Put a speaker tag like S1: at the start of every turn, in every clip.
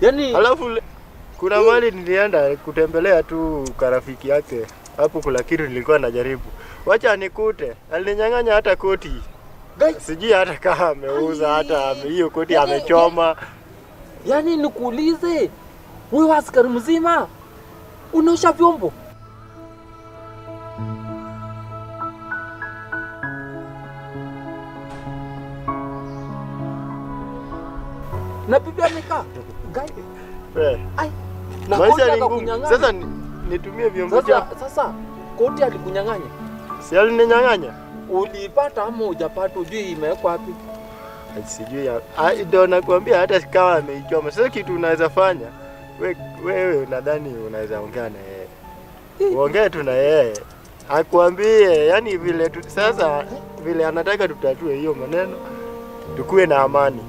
S1: Yaani
S2: alafu kuna mali nilienda kutembelea tu karafiki yake. Hapo kuna kitu nilikuwa najaribu. Wacha nikute. Alininyang'anya hata koti. Sijui hata kama ameuza hata hiyo koti amechoma.
S1: Yaani nikuulize, wewe askari mzima unaosha vyombo? Na bibi amekaa. Ai. Na
S2: Maisha ni ngumu. Sasa nitumie vyombo vyako.
S1: Sasa koti alikunyang'anya?
S2: Si alininyang'anya.
S1: Ulipata ama hujapata? Ujui imewekwa wapi?
S2: Sijui. Ndio nakwambia hata kama ameichoma. Sasa kitu unaweza fanya, wewe unadhani unaweza ongea na yeye. Uongee tu na yeye. Akwambie yani vile sasa vile anataka tutatue hiyo maneno. Tukue na amani.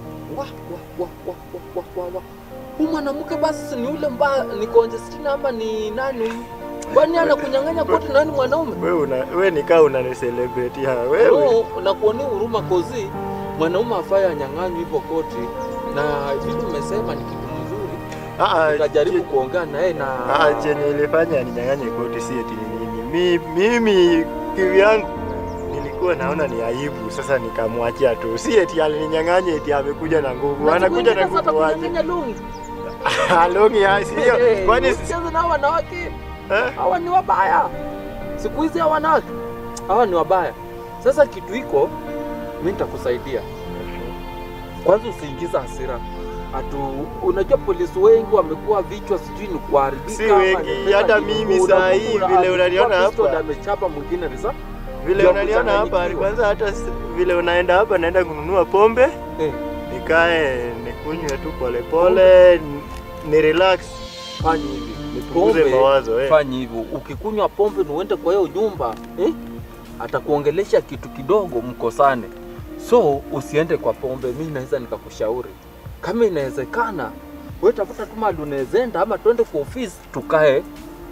S1: Huyu mwanamke basi ni ule mbaya, ni congestion ama ni nani? Kwani anakunyang'anya koti nani mwanaume?
S2: Wewe nikaa unanicelebrate wewe.
S1: Unakuonea huruma kozi mwanaume afaya anyang'anywe hivyo koti, na vile umesema ni kitu mzuri. Utajaribu kuongea naye na
S2: chenye ilifanya ninyang'anye koti si eti nini. Mimi kivyangu nilikuwa naona ni aibu, sasa nikamwachia tu. Si eti alininyang'anya eti amekuja na nguvu. Anakuja na nguvu waje. Longi sio. Kwani
S1: sasa na wanawake hawa ni wabaya. Siku hizi wanawake hawa ni wabaya. Sasa kitu iko mimi nitakusaidia. Kwanza usiingiza hasira. Unajua polisi wengi wamekuwa vichwa sijui ni kuharibika.
S2: Si wengi, hata mimi saa hii vile unaniona hapa.
S1: Amechapa mwingine risa.
S2: Vile unaniona hapa, kwanza hata vile unaenda hapa naenda kununua pombe. Nikae nikunywe tu pole pole, ni relax.
S1: Fanya hivi.
S2: Nipunguze mawazo
S1: Fanya hivyo. Ukikunywa pombe na uende kwa hiyo nyumba, atakuongelesha kitu kidogo mkosane. So usiende kwa pombe, mimi naweza nikakushauri. Kama inawezekana, wewe tafuta tu mahali unaezaenda ama twende kwa ofisi tukae.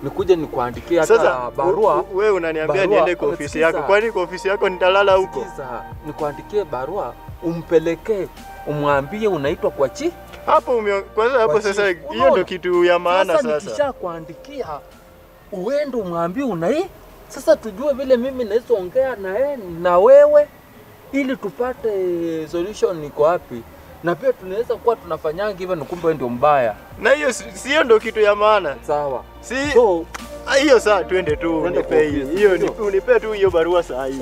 S1: Nikuje nikuandikie hata barua.
S2: Wewe unaniambia niende kwa ofisi yako. Kwani kwa ofisi yako nitalala huko?
S1: Sasa nikuandikie barua, umpelekee, umwambie unaitwa kwa
S2: hapo kwanza hapo sasa hiyo ndio kitu ya maana sasa.
S1: Sasa nikisha kuandikia uende umwambie sasa tujue vile mimi naweza ongea na wewe ili tupate solution niko wapi. Na pia tunaweza kuwa tunafanyanga hivyo kumbe ndio mbaya.
S2: Na hiyo sio ndio kitu ya maana.
S1: Sawa.
S2: So hiyo saa twende tu unipe hiyo unipe tu hiyo barua saa hii.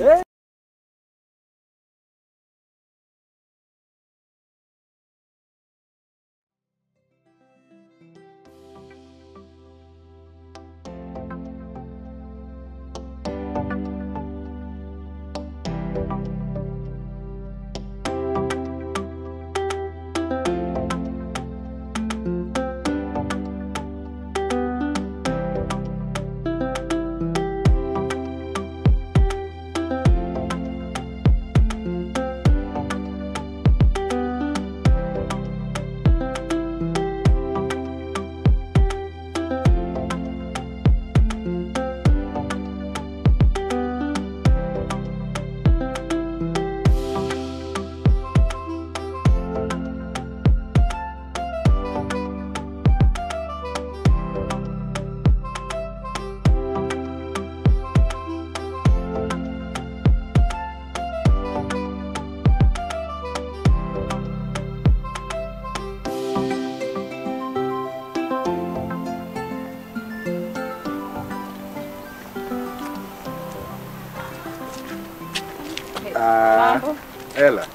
S3: Ela.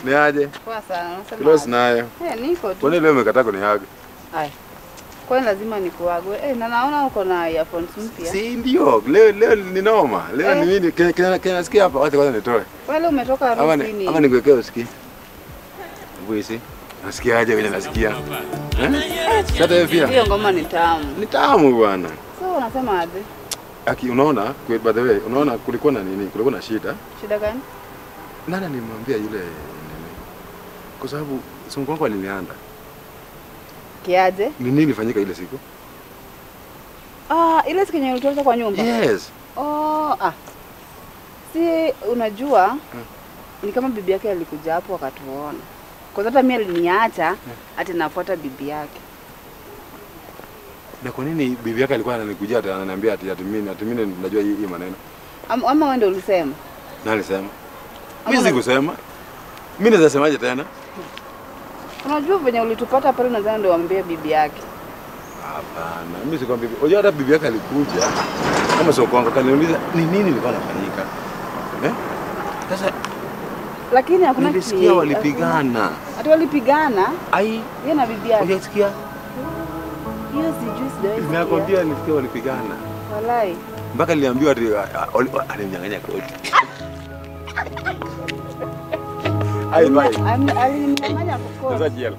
S3: Ni aje?
S4: Poa sana. Unasema
S3: Close nayo.
S4: Niko tu.
S3: Kwani leo umekataa kuniaga?
S4: Kwani lazima nikuage? Na naona uko na earphones mpya.
S3: Si ndio. Leo ni noma. Leo ni mimi nasikia hapa wacha kwanza nitoe.
S4: Wewe umetoka harusini.
S3: Ama nikuwekee usikie. Mbona nasikia aje vile nasikia? Sasa hivi pia.
S4: Hiyo ngoma ni tamu.
S3: Ni tamu bwana.
S4: So unasema aje?
S3: Unaona, by the way, unaona kulikuwa na nini? Kulikuwa na shida.
S4: Shida gani?
S3: Nani nimwambia yule nini? Kwa sababu simu yangu alinianda.
S4: Kiaje?
S3: Nini ilifanyika ile siku?
S4: Ile siku yenye ulitoka kwa nyumba?
S3: Yes.
S4: Si unajua ni kama bibi yake alikuja hapo akatuona. Kwa sababu hata mimi aliniacha ati nafuata bibi yake.
S3: Na kwa nini bibi yake alikuwa ananikujia ananiambia ati mimi najua hii maneno?
S4: Ama wewe ndio ulisema?
S3: Nani alisema? Mimi sikusema. Mimi naweza semaje tena?
S4: Unajua venye ulitupata pale nadhani ndio waambie bibi yake.
S3: Hapana, mimi sikwambia bibi. Unajua hata bibi yake alikuja kama sio kwangu kaniuliza ni nini ilikuwa inafanyika. Sasa
S4: lakini hakuna kitu.
S3: Nilisikia walipigana.
S4: Ati walipigana?
S3: Ai,
S4: yeye na bibi yake.
S3: Unasikia?
S4: Hiyo sijui sijawahi.
S3: Ninakwambia nilisikia walipigana.
S4: Walai.
S3: Mpaka niliambiwa ati alimnyang'anya koti. Ai bye.
S4: Alimnyang'anya koti.
S3: Sasa jela.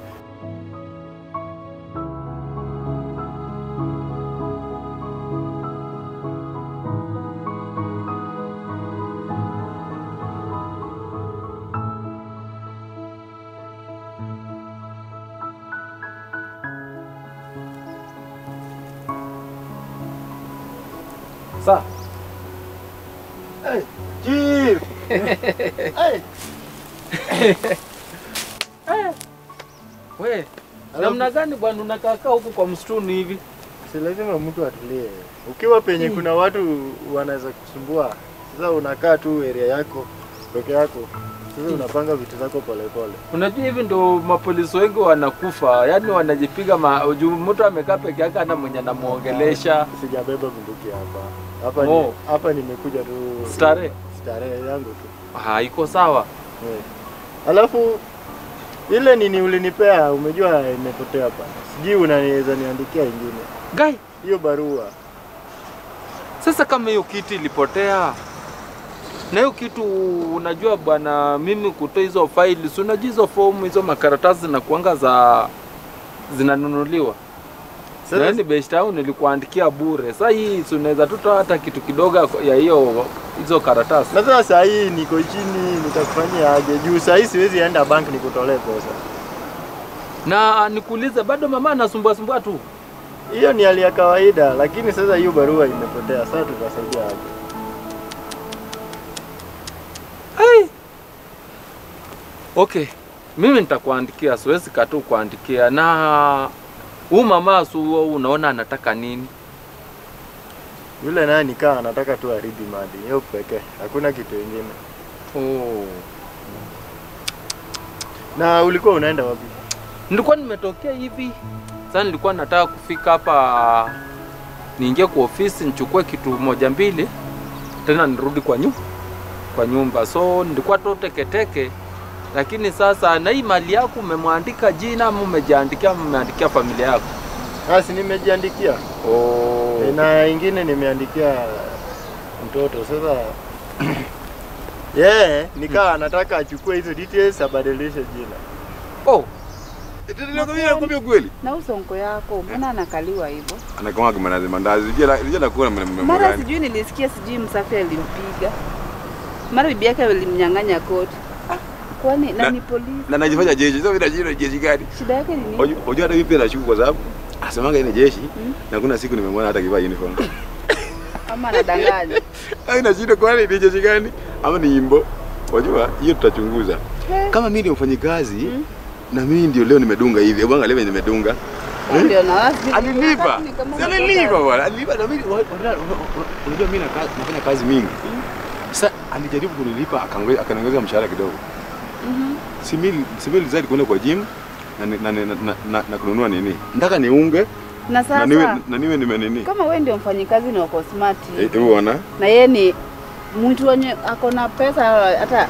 S1: Sa.
S2: Hey, cheers. Hey.
S1: We, namna gani bwana unakaa huku kwa msituni hivi?
S2: Si lazima mtu atulie. Ukiwa penye kuna watu wanaweza kusumbua. Sasa unakaa tu area yako, peke yako. Sasa unapanga vitu zako pole pole.
S1: Unajua hivi ndo mapolisi wengi wanakufa, yani wanajipiga mtu amekaa peke yake ana mwenye anamuongelesha.
S2: Sijabeba bunduki hapa. Hapa nimekuja tu
S1: starehe
S2: yangu tu.
S1: Iko sawa.
S2: Alafu ile nini ulinipea umejua imepotea hapa. Sijui unaweza niandikia ingine.
S1: Gai,
S2: hiyo barua.
S1: Sasa kama hiyo kitu ilipotea. Na hiyo kitu unajua bwana mimi kutoa hizo files, unajua hizo form hizo makaratasi na kuanga zinanunuliwa. Sasa ni best town nilikuandikia bure. Sasa hii unaweza tutoa hata kitu kidogo ya hizo karatasi.
S2: Na sasa hii niko chini nitakufanyia aje? Juu sasa hii siwezi enda bank nikutolee pesa.
S1: Na nikuulize bado mama anasumbua tu.
S2: Hiyo ni hali ya kawaida, lakini sasa hiyo barua imepotea. Sasa tutasaidia aje?
S1: Okay. Mimi nitakuandikia, siwezi katu kuandikia. Na mama unaona anataka nini?
S2: Yule naye nikaa anataka tu arithi mali. Hiyo pekee. Hakuna kitu kingine. Na ulikuwa unaenda wapi?
S1: Nilikuwa nimetokea hivi. Sasa nilikuwa nataka kufika hapa niingie kwa ofisi nichukue kitu moja mbili tena nirudi kwa nyumba. So nilikuwa tu teke. Lakini sasa na hii mali yako umemwandika jina ama umeandikia familia yako?
S2: Si nimejiandikia. Na ingine nimeandikia mtoto. Sasa nikaa anataka achukue hizo details abadilishe jina.
S3: Ndio kweli.
S4: Na usonko yako mbona anakaliwa hivyo?
S3: Anakuwa kama mandazi. Jela kuna
S4: mara sijui nilisikia sijui msafi alimpiga. Mara bibi yake alimnyang'anya koti. Kwani na ni polisi. Na
S3: najifanya jeshi. Sasa bila jina jeshi gani?
S4: Shida yake ni nini?
S3: Unajua hata mimi pia nashuku kwa sababu asemanga ni jeshi na kuna siku nimemwona hata kivaa uniform.
S4: Ama anadanganya.
S3: Haina shida kwani ni jeshi gani? Ama ni imbo? Unajua hiyo tutachunguza. Kama mimi ni mfanyikazi na mimi ndio leo nimedunga hivi. Hebu angalia mimi nimedunga.
S4: Ndio na wazi.
S3: Alinipa. Alinipa bwana. Alinipa na mimi unajua mimi nafanya kazi mingi. Sasa alijaribu kunilipa akaniongeza mshahara kidogo. Simili zaidi kwenda kwa gym na kununua nini. Nataka niunge.
S4: Na sasa
S3: na niwe nini.
S4: Kama wewe ndio mfanyikazi na uko smart.
S3: Unaona?
S4: Na yeye ni mtu wenye ako na pesa hata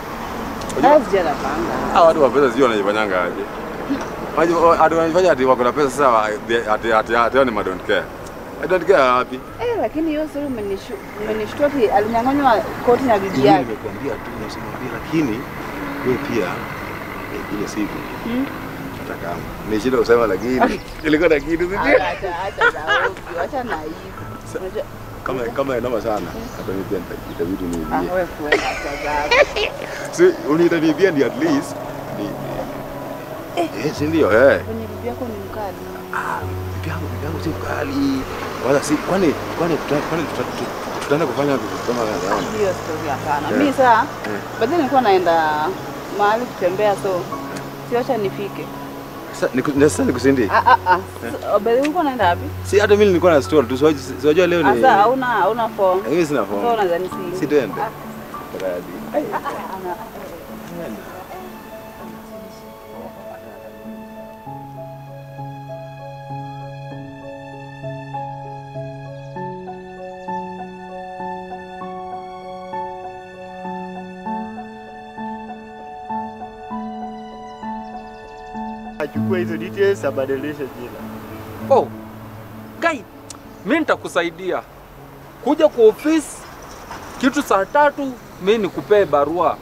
S4: jana panga.
S3: Watu wa pesa sio wanajifanyanga aje. Watu wanajifanya ati wako na pesa sasa ati ni don't care. I don't care wapi.
S4: Lakini hiyo sio umenishtua ati alinyang'anywa koti na bibi yake.
S3: Nimekwambia tu nasema lakini wewe pia ile siku. Nataka ni shida usema lakini ilikuwa na kitu sisi.
S4: Acha na hivi.
S3: Kama inama sana hata mimi pia itabidi ni.
S4: Wewe kwenda sasa.
S3: Si unitabibia ni at least ni si ndio
S4: Kwenye bibi yako ni mkali.
S3: Bibi yangu si mkali. Wala si kwani tutaenda kufanya kama
S4: hiyo story hapana. Mimi sasa baadaye nilikuwa naenda mahali kutembea so siacha nifike.
S3: Sasa nikusindie.
S4: Bali uko naenda wapi?
S3: Si hata mimi nilikuwa na store tu. Sijua leo ni.
S4: Sasa hauna form.
S3: Mimi sina form.
S4: Sasa unadhani
S3: si twende.
S2: Achukue hizo details abadilishe jina.
S1: Oh. Guy, mimi nitakusaidia. Kuja kwa ofisi kitu saa 3 mimi nikupee barua.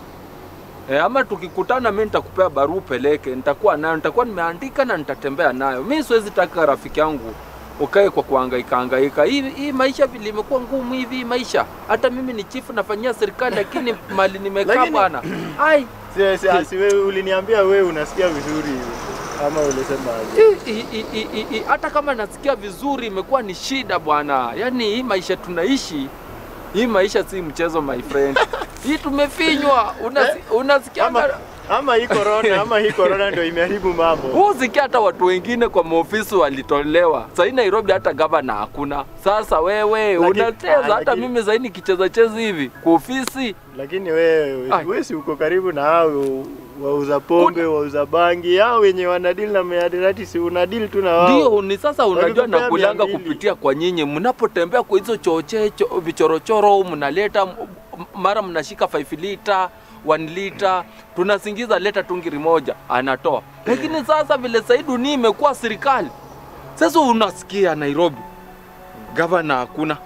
S1: Ama tukikutana mimi nitakupea barua peleke. Nitakuwa nimeandika na nitatembea nayo. Mimi siwezi taka rafiki yangu ukae kwa kuhangaika. Hii maisha vile imekuwa ngumu hivi maisha. Hata mimi ni chief nafanyia serikali lakini mali nimekaa bwana. Ai,
S2: si wewe uliniambia wewe unasikia vizuri hivi. Ama ulisema
S1: hata kama nasikia vizuri imekuwa ni shida bwana. Yaani hii maisha tunaishi, hii maisha si mchezo my friend. Hii tumefinywa. Unasikia
S2: ama hii corona ndio imeharibu mambo.
S1: Usikia hata watu wengine kwa maofisi walitolewa. Sasa Nairobi hata gavana hakuna. Sasa wewe unacheza hata mimi zaini kicheza hivi kwa ofisi.
S2: Lakini wewe si uko karibu na hao wauza pombe, wauza bangi, hao wenye wanadeal na mihadarati, si unadeal tu na wao.
S1: Ndio ni sasa unajua na kulanga kupitia kwa nyinyi mnapotembea kwa hizo vichorochoro mnaleta mara mnashika 5 lita 1 lita tunasingiza leta tungiri moja anatoa. Lakini sasa vile sasa dunia imekuwa serikali. Sasa unasikia Nairobi gavana hakuna.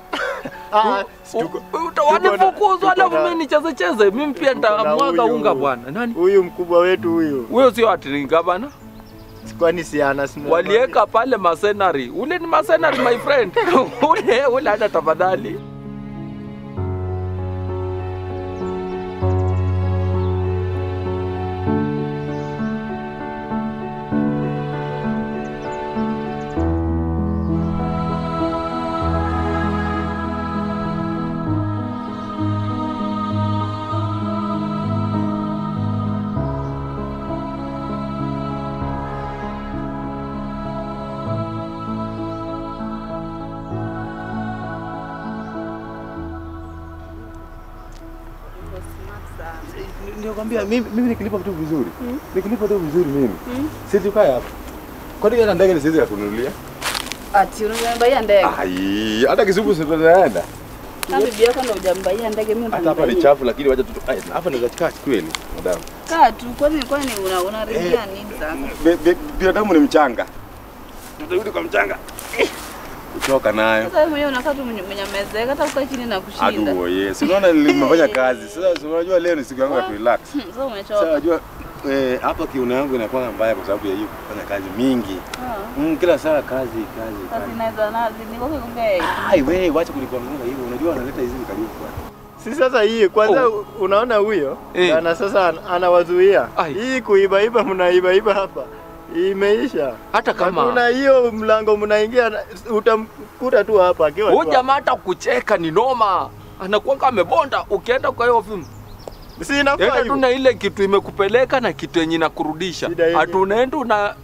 S1: Wanifukuzwa alafu mimi nicheze. Mimi pia nitamwaga unga bwana. Nani?
S2: Huyu mkubwa wetu huyu.
S1: Huyo sio ati ni gavana.
S2: Kwani si ana
S1: walieka pale masenari. Ule ni masenari my friend. Ule hata tafadhali.
S3: Nikwambia mimi nikilipa tu vizuri. Nikilipa tu vizuri mimi. Sisi tukae hapa. Kwa nini ndege ni sisi ya kununulia?
S4: Ati unaniambia ndege.
S3: Ai, hata kisupu sisi tunaenda.
S4: Na bibi yako ndio hujambaia ndege mimi
S3: hata hapa ni chafu lakini wacha tu hapa ni katika kweli madam.
S4: Kaa tu kwani unaridhia nini sasa?
S3: Binadamu ni mchanga. Tutarudi kwa mchanga. Kutoka nayo.
S4: Sasa wewe mwenyewe unakaa tu mnyamezeka hata ukae chini na kushinda.
S3: Aduo yes. Unaona nimefanya kazi. Sasa unajua leo ni siku yangu ya relax.
S4: Sasa umechoka.
S3: Sasa unajua hapa kiuno yangu inakuwa mbaya kwa sababu ya hiyo kufanya kazi mingi. Kila saa kazi.
S4: Sasa inaweza nazi niko kuongea.
S3: Ai wewe wacha kunikwamua hivyo. Unajua analeta hizi karibu bwana.
S2: Si sasa hii kwanza unaona huyo na sasa anawazuia. Hii kuiba mnaiba hapa. Imeisha.
S1: Hata kama
S2: kuna hiyo mlango mnaingia utamkuta tu hapa akiwa.
S1: Huyu jamaa hata kucheka ni noma. Anakuwa amebonda ukienda kwa hiyo film.
S2: Si inafaa
S1: tuna ile kitu imekupeleka na kitu yenye inakurudisha. Hatunaenda una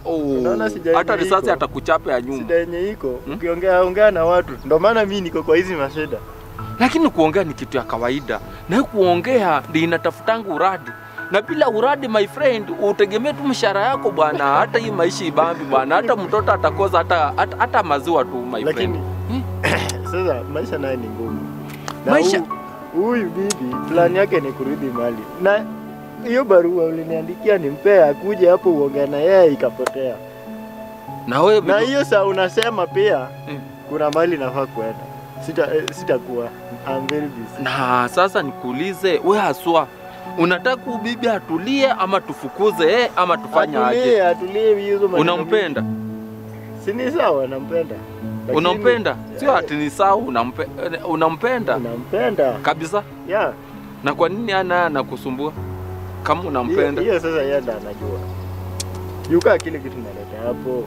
S1: hata risasi atakuchape ya nyuma.
S2: Shida yenye iko ukiongea na watu. Ndio maana mimi niko kwa hizi mashida.
S1: Lakini kuongea ni kitu ya kawaida. Na kuongea ndio inatafutanga uradi. Na bila uradi my friend utegemea tu mshahara yako bwana. Hata hii maisha ibambi bwana. Hata mtoto atakoza hata maziwa tu my friend.
S2: Lakini sasa maisha naye ni ngumu.
S1: Maisha
S2: huyu bibi plan yake ni kurudi mali. Na hiyo barua uliniandikia nimpea akuje hapo uongea na yeye ikapotea.
S1: Na wewe
S2: na hiyo saa unasema pia kuna mali nafaa kwenda. Sitakuwa I'm very busy.
S1: Na sasa nikuulize wewe haswa unataka ubibi atulie ama tufukuze ama tufanye aje?
S2: Atulie hizo maneno.
S1: Unampenda?
S2: Si ni sawa nampenda.
S1: Unampenda? Sio ati ni sawa unampenda?
S2: Unampenda.
S1: Kabisa?
S2: Yeah.
S1: Na kwa nini anakusumbua? Kama unampenda.
S2: Hiyo sasa yeye ndo anajua. Yuka kile kitu naleta hapo.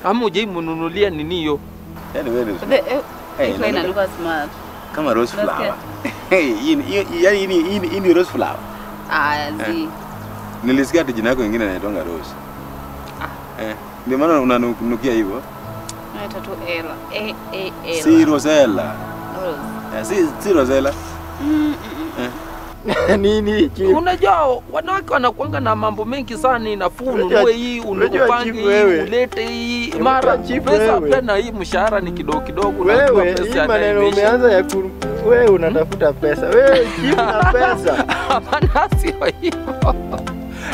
S1: Kama uje mnunulia nini hiyo?
S3: Yaani wewe
S4: iko inanuka smart.
S3: Kama rose flower. Hii ni rose flower.
S4: Zi.
S3: Nilisikia ati jina yako nyingine inaitwa Rose. Ndio maana unanukia hivyo?
S4: Naitwa tu Ella. Ella.
S3: Si Rosella.
S4: Rose.
S3: Si Rosella.
S2: Nini chief?
S1: Unajua wanawake wanakuanga na mambo mengi sana, inafuu ununue hii, unupange hii, ulete hii, mara pesa pena hii, mshahara ni kidogo
S2: wewe hii maneno umeanza ya wewe unatafuta pesa. Wewe chief na pesa.
S1: Hapana, sio hivyo.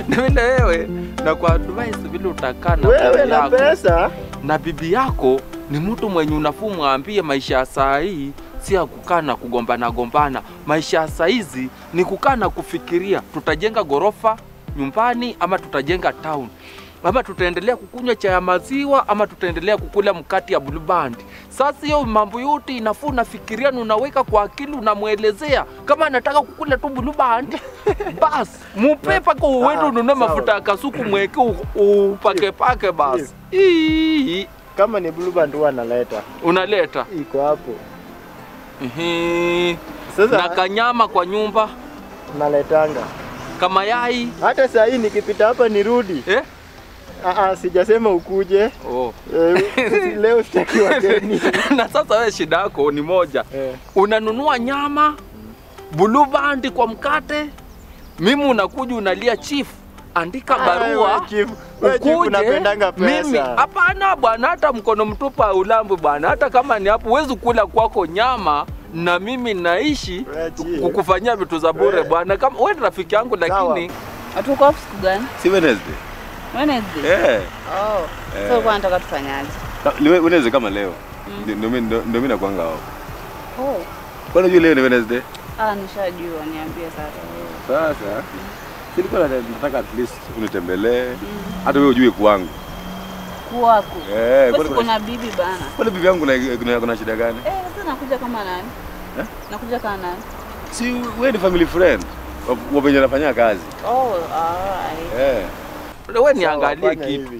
S1: Na vile wewe na kwa advice vile utakana
S2: wewe na pesa
S1: na bibi yako ni mtu mwenye unafuu mwambie maisha saa hii si ya kukaa na kugombana. Maisha saa hizi ni kukaa na kufikiria tutajenga gorofa nyumbani ama tutajenga town. Ama tutaendelea kukunywa chai ya maziwa ama tutaendelea kukula mkate ya Blue Band. Sasa hiyo mambo yote inafuu nafikiria na unaweka kwa akili, unamuelezea kama anataka kukula tu Blue Band bas mupe paka uende ununue mafuta ya kasuku mweke upake bas.
S2: Kama ni Blue Band huwa unaleta. Iko hapo.
S1: Sasa na kanyama kwa nyumba
S2: naletanga.
S1: Kama yai.
S2: Hata saa hii nikipita hapa nirudi. Sijasema ukuje. Leo sitaki wageni.
S1: Na sasa wewe shida yako ni moja. Unanunua nyama, Blue Band kwa mkate. Mimi unakuja unalia chief, andika barua.
S2: Wewe unapendanga pesa.
S1: Mimi hapana bwana, hata mkono mtupa ulambu bwana. Hata kama ni hapo huwezi kula kwako nyama na mimi naishi kukufanyia vitu za bure bwana. Kama wewe rafiki yangu lakini
S4: atuko off siku gani?
S3: Si Wednesday.
S4: Wednesday? So kwa nataka tufanyaje?
S3: Wednesday kama leo. Ndio mimi nakuanga hapo. Kwa nini leo ni Wednesday?
S4: Nishajua, niambie sasa.
S3: Sasa silikuwa nataka at least unitembelee. Hata wewe ujue kwangu.
S4: Kwako. Kwa kuna bibi bana.
S3: Kwa bibi yangu kuna shida gani?
S4: Sasa nakuja kama nani? Nakuja kama nani?
S3: Si wewe ni family friend. Wapenye nafanya kazi.
S4: Alright.
S1: Wewe niangalie kitu.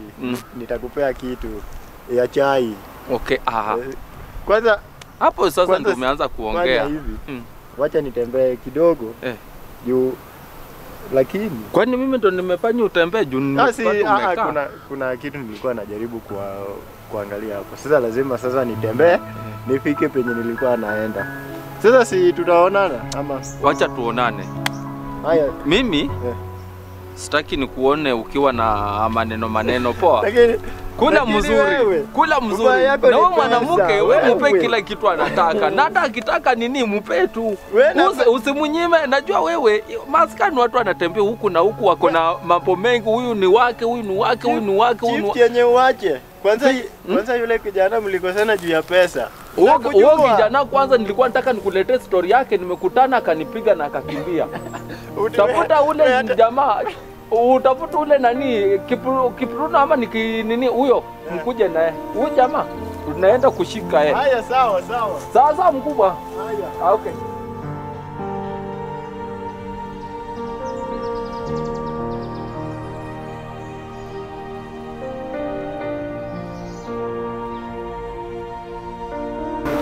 S2: Nitakupea kitu ya chai.
S1: Okay,
S2: Kwanza
S1: hapo sasa ndio umeanza kuongea.
S2: Wacha nitembee kidogo. Juu lakini
S1: kwani mimi ndo nimefanya utembee juu
S2: nimepata kuna kitu nilikuwa najaribu kuangalia hapo. Sasa lazima sasa nitembee nifike penye nilikuwa naenda. Sasa si tutaonana ama
S1: wacha tuonane.
S2: Haya
S1: mimi sitaki nikuone ukiwa na maneno poa. Kula mzuri. Na wewe mwanamke wewe mupe kila kitu anataka. Na hata akitaka nini mupe tu. Usimunyime. Najua wewe maskani watu wanatembea huku na huku wako na mambo mengi. Huyu ni wake, huyu ni wake, huyu ni wake, huyu
S2: ni yenye uache. Kwanza yule kijana mlikosana juu ya pesa.
S1: Huyo kijana kwanza nilikuwa nataka nikuletee story yake, nimekutana akanipiga na akakimbia. Utafuta ule jamaa. Utafuta ule nani Kipruna ama nini huyo mkuje naye. Huyo jamaa tunaenda kushika yeye.
S2: Haya sawa.
S1: Sasa mkubwa. Haya. Okay.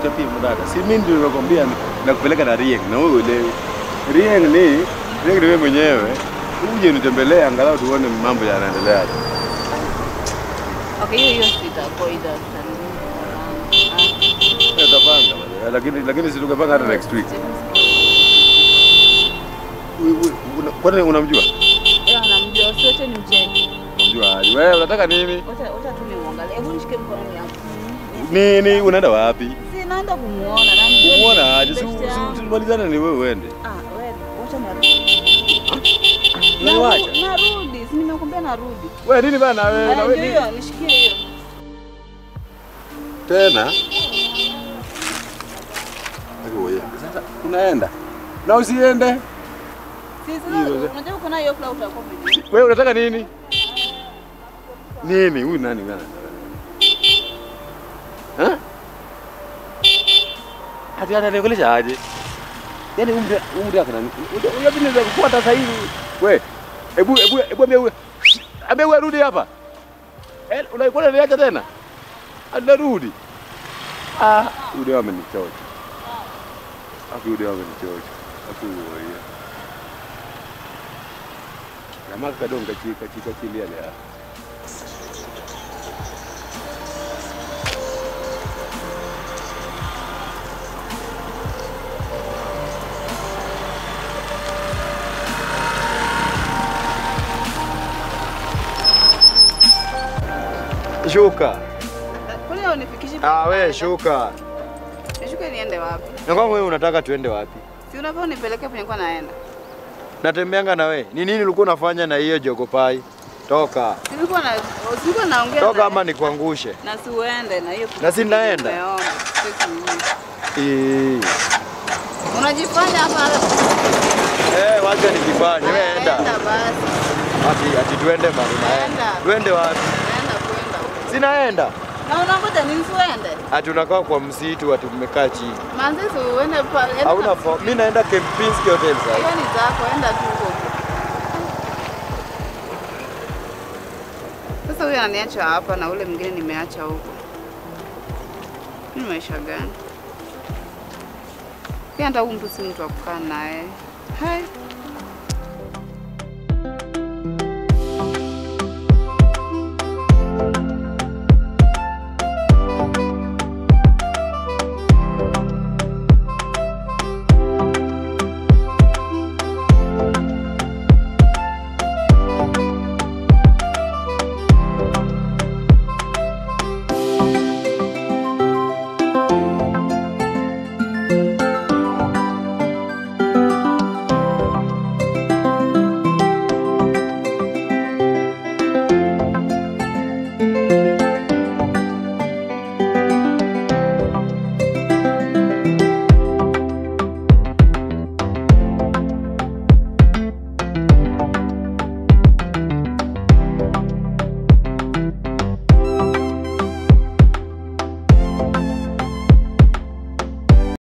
S3: Tapi mdada. Si mimi ndio nimekwambia nakupeleka na Rieng na wewe uelewi. Rieng ni wewe mwenyewe. Uje nitembelee angalau tuone mambo yanaendelea.
S4: Okay, hiyo sitakoida
S3: Tutapanga. Lakini si tukapanga hata next week. Kwani unamjua?
S4: Namjua, sote ni mcheki.
S3: Unamjua? Wewe unataka nini?
S4: Wacha tu niangalie. Hebu nishike mkono wangu.
S3: Nini unaenda wapi?
S4: Si naenda kumuona.
S3: Kumuona aje? Tulimalizana ni wewe uende.
S4: Wewe wacha narudi. Si nimekuambia narudi.
S3: Wewe nini bana wewe?
S4: Na wewe ndio nishikie hiyo.
S3: Tena? Wewe sasa unaenda. Na usiende.
S4: Sisi unajua kuna hiyo flow utakuwa mjini.
S3: Wewe unataka nini? Nini? Huyu nani bana? Hadi anaongelesha aje? Yaani umri wako nani? Unabidi kufuata sasa hivi. Wewe, hebu ambie rudi hapa. Unaikuwa niacha tena? Anarudi. Yule amenichocha. Yule amenichocha. Wewe. Kama kadonga chika chili yale.
S2: Shuka.
S4: Kwani unifikishi?
S2: Wewe shuka.
S4: Nishuke niende wapi?
S2: Na kwangu wewe unataka tuende wapi?
S4: Si unafaa unipeleke penye kwa naenda.
S2: Natembeanga na wewe. Ni nini ulikuwa unafanya na hiyo jogopai? Toka.
S4: Sikuwa naongea.
S2: Toka ama nikuangushe.
S4: Na si uende na hiyo.
S2: Na si naenda.
S4: Unajifanya hapa.
S2: Wacha nijifanye. Wewe enda.
S4: Enda basi.
S2: Ati tuende mahali naenda. Tuende wapi?
S4: Kwenda.
S2: Sinaenda.
S4: Na unangoja nini tuende?
S2: Ati unakaa kwa msitu ati tumekaa chini.
S4: Manze uende pale.
S2: Hauna mimi naenda Kempinski Hotel sasa.
S4: Hiyo ni zako, enda tu huko. Sasa huyu ananiacha hapa na ule mwingine nimeacha huko. Ni maisha gani? Pia hata huyu mtu si mtu wa kukaa naye. Hai.